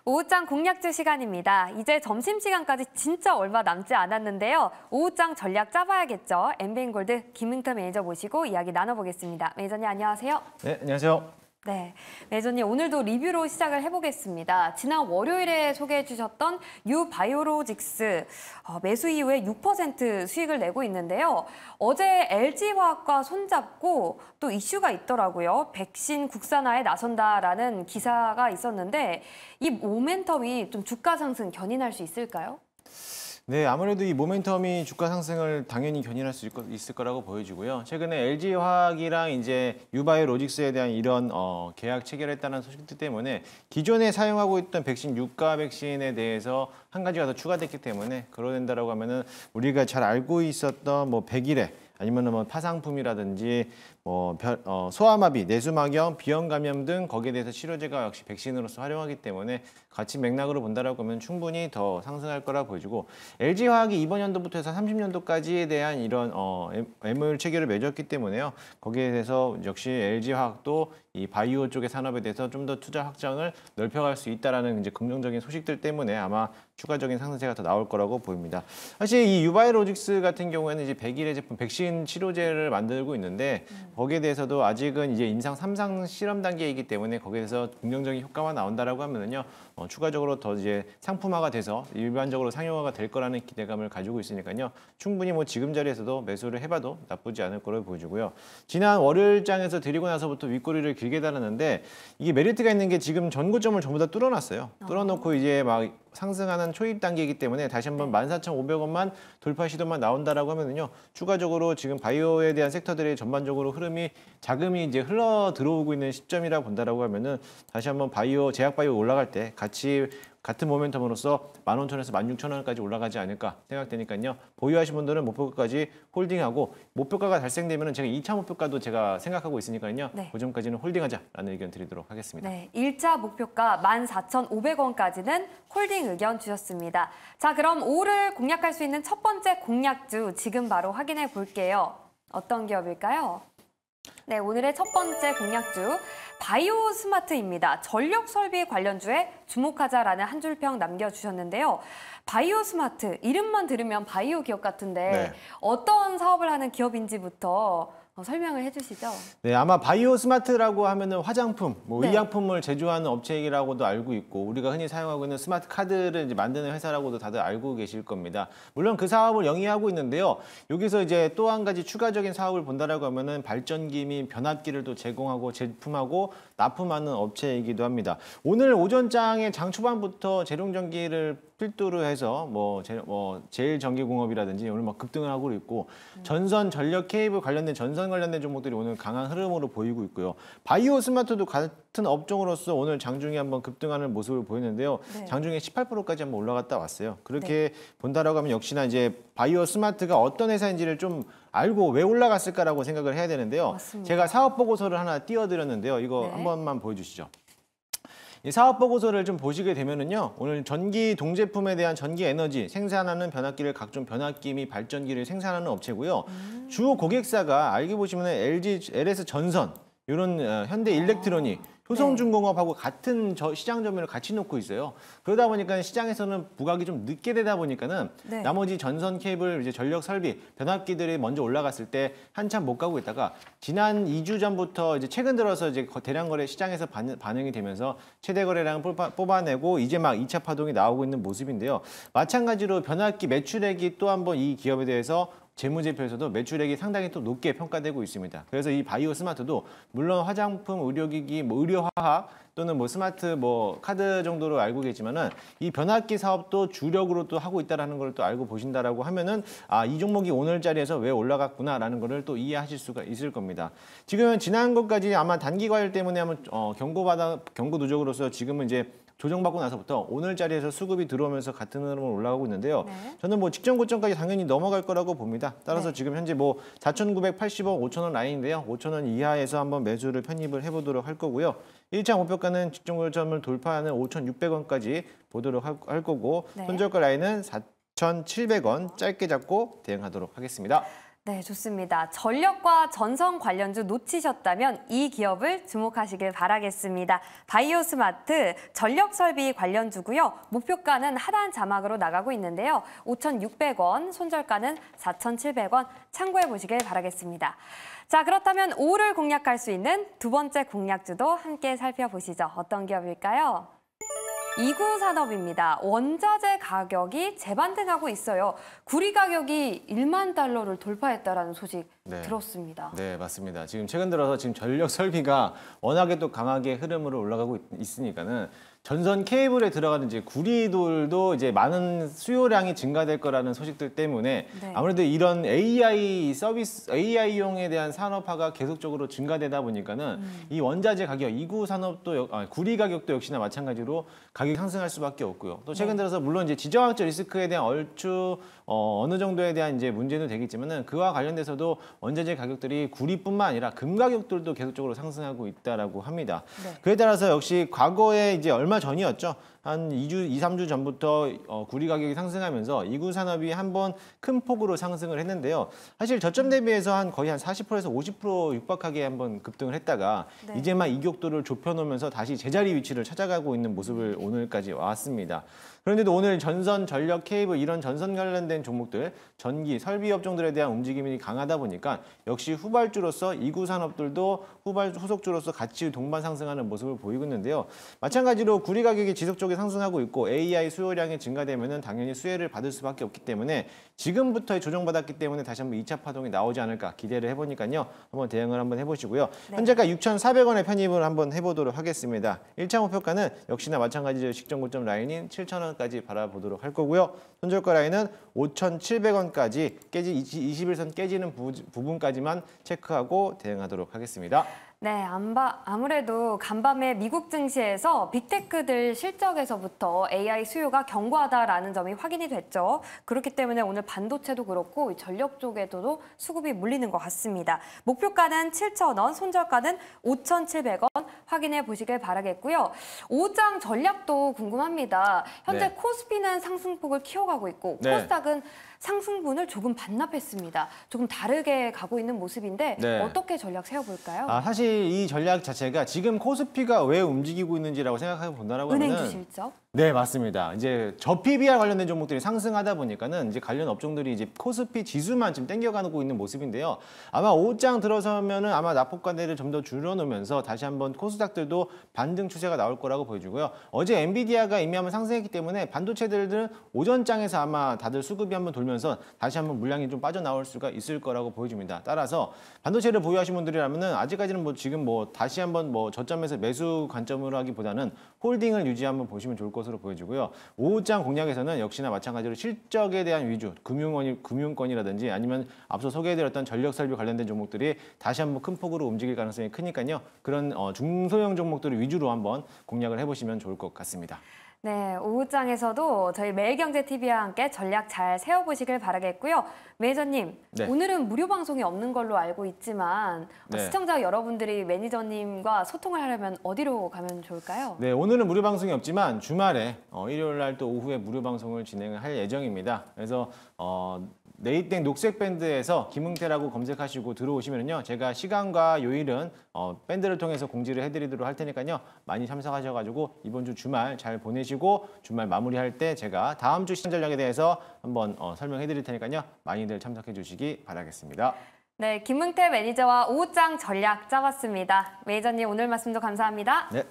오후장 공략주 시간입니다. 이제 점심시간까지 진짜 얼마 남지 않았는데요. 오후장 전략 짜봐야겠죠. 엠비엔골드 김흥태 매니저 모시고 이야기 나눠보겠습니다. 매니저님 안녕하세요. 네, 안녕하세요. 네, 매니저님 오늘도 리뷰로 시작을 해보겠습니다. 지난 월요일에 소개해 주셨던 유바이오로직스 매수 이후에 6% 수익을 내고 있는데요. 어제 LG화학과 손잡고 또 이슈가 있더라고요. 백신 국산화에 나선다라는 기사가 있었는데 이 모멘텀이 좀 주가 상승 견인할 수 있을까요? 네, 아무래도 이 모멘텀이 주가 상승을 당연히 견인할 수 있을 거라고 보여지고요. 최근에 LG화학이랑 이제 유바이오로직스에 대한 이런 계약 체결했다는 소식들 때문에 기존에 사용하고 있던 백신 유가 백신에 대해서 한 가지가 더 추가됐기 때문에 그러된다라고 하면은 우리가 잘 알고 있었던 뭐 백일해 아니면은 뭐 파상품이라든지 소아마비, 뇌수막염, 비형 감염 등 거기에 대해서 치료제가 역시 백신으로서 활용하기 때문에 같이 맥락으로 본다라고 하면 충분히 더 상승할 거라 보여지고 LG화학이 이번 연도부터 해서 30년도까지에 대한 이런 MOU 체결을 맺었기 때문에요. 거기에 대해서 역시 LG화학도 이 바이오 쪽의 산업에 대해서 좀 더 투자 확장을 넓혀갈 수 있다라는 이제 긍정적인 소식들 때문에 아마 추가적인 상승세가 더 나올 거라고 보입니다. 사실 이 유바이오로직스 같은 경우에는 이제 백일의 제품 백신 치료제를 만들고 있는데 거기에 대해서도 아직은 이제 임상 3상 실험 단계이기 때문에 거기에서 긍정적인 효과가 나온다라고 하면은요. 추가적으로 더 이제 상품화가 돼서 일반적으로 상용화가 될 거라는 기대감을 가지고 있으니까요. 충분히 뭐 지금 자리에서도 매수를 해봐도 나쁘지 않을 거라고 보여지고요. 지난 월요일장에서 드리고 나서부터 윗꼬리를 길게 달았는데 이게 메리트가 있는 게 지금 전고점을 전부 다 뚫어놨어요. 뚫어놓고 이제 막 상승하는 초입 단계이기 때문에 다시 한번 14,500원만 돌파 시도만 나온다라고 하면은요. 추가적으로 지금 바이오에 대한 섹터들의 전반적으로 흐름이 자금이 이제 흘러 들어오고 있는 시점이라 본다라고 하면은 다시 한번 바이오 제약 바이오 올라갈 때 같은 모멘텀으로서 15,000원에서 16,000원까지 올라가지 않을까 생각되니까요. 보유하신 분들은 목표가까지 홀딩하고 목표가가 달성되면 제가 2차 목표가도 제가 생각하고 있으니까요. 네. 그 점까지는 홀딩하자라는 의견 드리도록 하겠습니다. 네, 1차 목표가 14,500원까지는 홀딩 의견 주셨습니다. 자, 그럼 오후를 공략할 수 있는 첫 번째 공략주 지금 바로 확인해 볼게요. 어떤 기업일까요? 네, 오늘의 첫 번째 공략주 바이오 스마트입니다. 전력 설비 관련주에 주목하자라는 한 줄평 남겨주셨는데요. 바이오 스마트, 이름만 들으면 바이오 기업 같은데 네. 어떤 사업을 하는 기업인지부터 설명을 해주시죠. 네, 아마 바이오 스마트라고 하면은 화장품, 네. 의약품을 제조하는 업체이라고도 알고 있고 우리가 흔히 사용하고 있는 스마트 카드를 이제 만드는 회사라고도 다들 알고 계실 겁니다. 물론 그 사업을 영위하고 있는데요. 여기서 이제 또 한 가지 추가적인 사업을 본다라고 하면은 발전기 및 변압기를 또 제공하고 제품하고 납품하는 업체이기도 합니다. 오늘 오전장에 장 초반부터 재룡전기를 필두로 해서 제일전기공업이라든지 오늘 막 급등을 하고 있고 전선 전력 케이블 관련된 전선 관련된 종목들이 오늘 강한 흐름으로 보이고 있고요. 바이오 스마트도 같은 업종으로서 오늘 장중에 한번 급등하는 모습을 보이는데요. 네. 장중에 18%까지 한번 올라갔다 왔어요. 그렇게 네. 본다라고 하면 역시나 이제 바이오 스마트가 어떤 회사인지를 좀 알고 왜 올라갔을까라고 생각을 해야 되는데요. 맞습니다. 제가 사업 보고서를 하나 띄워드렸는데요. 이거 네. 한 번만 보여주시죠. 이 사업 보고서를 좀 보시게 되면은요. 오늘 전기 동제품에 대한 전기 에너지 생산하는 변압기를 각종 변압기 및 발전기를 생산하는 업체고요. 주 고객사가 알게 보시면은 LG, LS 전선 이런 현대 일렉트로닉 효성중공업하고 네. 같은 시장 점유율을 같이 놓고 있어요. 그러다 보니까 시장에서는 부각이 좀 늦게 되다 보니까는 네. 나머지 전선 케이블, 이제 전력 설비, 변압기들이 먼저 올라갔을 때 한참 못 가고 있다가 지난 2주 전부터 이제 최근 들어서 이제 대량 거래 시장에서 반응이 되면서 최대 거래량을 뽑아내고 이제 막 2차 파동이 나오고 있는 모습인데요. 마찬가지로 변압기 매출액이 또 한번 이 기업에 대해서 재무제표에서도 매출액이 상당히 또 높게 평가되고 있습니다. 그래서 이 바이오 스마트도 물론 화장품, 의료기기, 의료화학 또는 스마트 카드 정도로 알고 계시지만은 이 변압기 사업도 주력으로 또 하고 있다라는 걸 또 알고 보신다라고 하면은 이 종목이 오늘 자리에서 왜 올라갔구나라는 거를 또 이해하실 수가 있을 겁니다. 지금 지난 것까지 아마 단기 과열 때문에 한번 경고 누적으로서 지금은 이제 조정받고 나서부터 오늘 자리에서 수급이 들어오면서 같은 흐름으로 올라가고 있는데요. 네. 저는 직전 고점까지 당연히 넘어갈 거라고 봅니다. 따라서 네. 지금 현재 4,980원, 5,000원 라인인데요. 5,000원 이하에서 한번 매수를 편입을 해보도록 할 거고요. 1차 목표가는 직전 고점을 돌파하는 5,600원까지 보도록 할 거고 네. 손절가 라인은 4,700원 짧게 잡고 대응하도록 하겠습니다. 네, 좋습니다. 전력과 전선 관련주 놓치셨다면 이 기업을 주목하시길 바라겠습니다. 바이오스마트 전력 설비 관련주고요. 목표가는 하단 자막으로 나가고 있는데요. 5,600원, 손절가는 4,700원 참고해 보시길 바라겠습니다. 자, 그렇다면 5를 공략할 수 있는 두 번째 공략주도 함께 살펴보시죠. 어떤 기업일까요? 이구산업입니다. 원자재 가격이 재반등하고 있어요. 구리 가격이 1만 달러를 돌파했다라는 소식 들었습니다. 네, 맞습니다. 지금 최근 들어서 지금 전력 설비가 워낙에 또 강하게 흐름으로 올라가고 있으니까는 전선 케이블에 들어가는 이제 구리돌도 이제 많은 수요량이 증가될 거라는 소식들 때문에 아무래도 이런 AI 서비스, AI용에 대한 산업화가 계속적으로 증가되다 보니까는 이 원자재 가격, 이구 산업도 구리 가격도 역시나 마찬가지로 가격이 상승할 수밖에 없고요. 또 최근 들어서 물론 이제 지정학적 리스크에 대한 얼추 어느 정도에 대한 이제 문제는 되겠지만은 그와 관련돼서도 원자재 가격들이 구리뿐만 아니라 금 가격들도 계속적으로 상승하고 있다라고 합니다. 그에 따라서 역시 과거에 이제 얼마 전이었죠. 한 2주, 3주 전부터 구리 가격이 상승하면서 이구 산업이 한번 큰 폭으로 상승을 했는데요. 사실 저점 대비해서 거의 한 40%에서 50% 육박하게 한번 급등을 했다가 이제만 이격도를 좁혀놓으면서 다시 제자리 위치를 찾아가고 있는 모습을 오늘까지 왔습니다. 그런데도 오늘 전선, 전력, 케이블 이런 전선 관련된 종목들, 전기, 설비 업종들에 대한 움직임이 강하다 보니까 역시 후발주로서 이구 산업들도 후속주로서 같이 동반 상승하는 모습을 보이고 있는데요. 마찬가지로 구리 가격이 지속적으로 상승하고 있고 AI 수요량이 증가되면은 당연히 수혜를 받을 수밖에 없기 때문에 지금부터 조정받았기 때문에 다시 한번 2차 파동이 나오지 않을까 기대를 해보니까요. 한번 대응을 한번 해보시고요. 현재가 6,400원에 편입을 한번 해보도록 하겠습니다. 1차 목표가는 역시나 마찬가지로 직전 고점 라인인 7,000원까지 바라보도록 할 거고요. 손절가 라인은 5,700원까지 21선 깨지는 부분까지만 체크하고 대응하도록 하겠습니다. 네, 아무래도 간밤에 미국 증시에서 빅테크들 실적에서부터 AI 수요가 견고하다라는 점이 확인이 됐죠. 그렇기 때문에 오늘 반도체도 그렇고 전력 쪽에도 수급이 몰리는 것 같습니다. 목표가는 7,000원, 손절가는 5,700원 확인해 보시길 바라겠고요. 오장 전략도 궁금합니다. 현재 코스피는 상승폭을 키워가고 있고 코스닥은 상승분을 조금 반납했습니다. 조금 다르게 가고 있는 모습인데 어떻게 전략 세워볼까요? 사실 이 전략 자체가 지금 코스피가 왜 움직이고 있는지라고 생각해 본다라고 하면은 은행주 실적? 네, 맞습니다. 이제 저PBR 관련된 종목들이 상승하다 보니까는 이제 관련 업종들이 이제 코스피 지수만 지금 땡겨가고 있는 모습인데요. 아마 5장 들어서면은 아마 낙폭과대를 좀 더 줄여놓으면서 다시 한번 코스닥들도 반등 추세가 나올 거라고 보여지고요. 어제 엔비디아가 이미 한번 상승했기 때문에 반도체들은 오전장에서 아마 다들 수급이 한번 돌면서 다시 한번 물량이 좀 빠져나올 수가 있을 거라고 보여집니다. 따라서 반도체를 보유하신 분들이라면은 아직까지는 뭐 지금 뭐 다시 한번 뭐 저점에서 매수 관점으로 하기보다는 홀딩을 유지한번 보시면 좋을 것으로 보여지고요. 5장 공략에서는 역시나 마찬가지로 실적에 대한 위주, 금융권이라든지 아니면 앞서 소개해드렸던 전력 설비 관련된 종목들이 다시 한번 큰 폭으로 움직일 가능성이 크니까요. 그런 중소형 종목들을 위주로 한번 공략을 해보시면 좋을 것 같습니다. 네, 오후장에서도 저희 매일경제TV와 함께 전략 잘 세워보시길 바라겠고요. 매니저님, 오늘은 무료 방송이 없는 걸로 알고 있지만 시청자 여러분들이 매니저님과 소통을 하려면 어디로 가면 좋을까요? 네, 오늘은 무료 방송이 없지만 주말에 일요일 날 또 오후에 무료 방송을 진행을 할 예정입니다. 그래서 네이땡 녹색밴드에서 김흥태라고 검색하시고 들어오시면요. 제가 시간과 요일은 밴드를 통해서 공지를 해드리도록 할 테니까요. 많이 참석하셔가지고 이번 주 주말 잘 보내시고 주말 마무리할 때 제가 다음 주 시장 전략에 대해서 한번 설명해드릴 테니까요. 많이들 참석해 주시기 바라겠습니다. 네, 김흥태 매니저와 오후장 전략 짜봤습니다. 매니저님 오늘 말씀도 감사합니다. 네.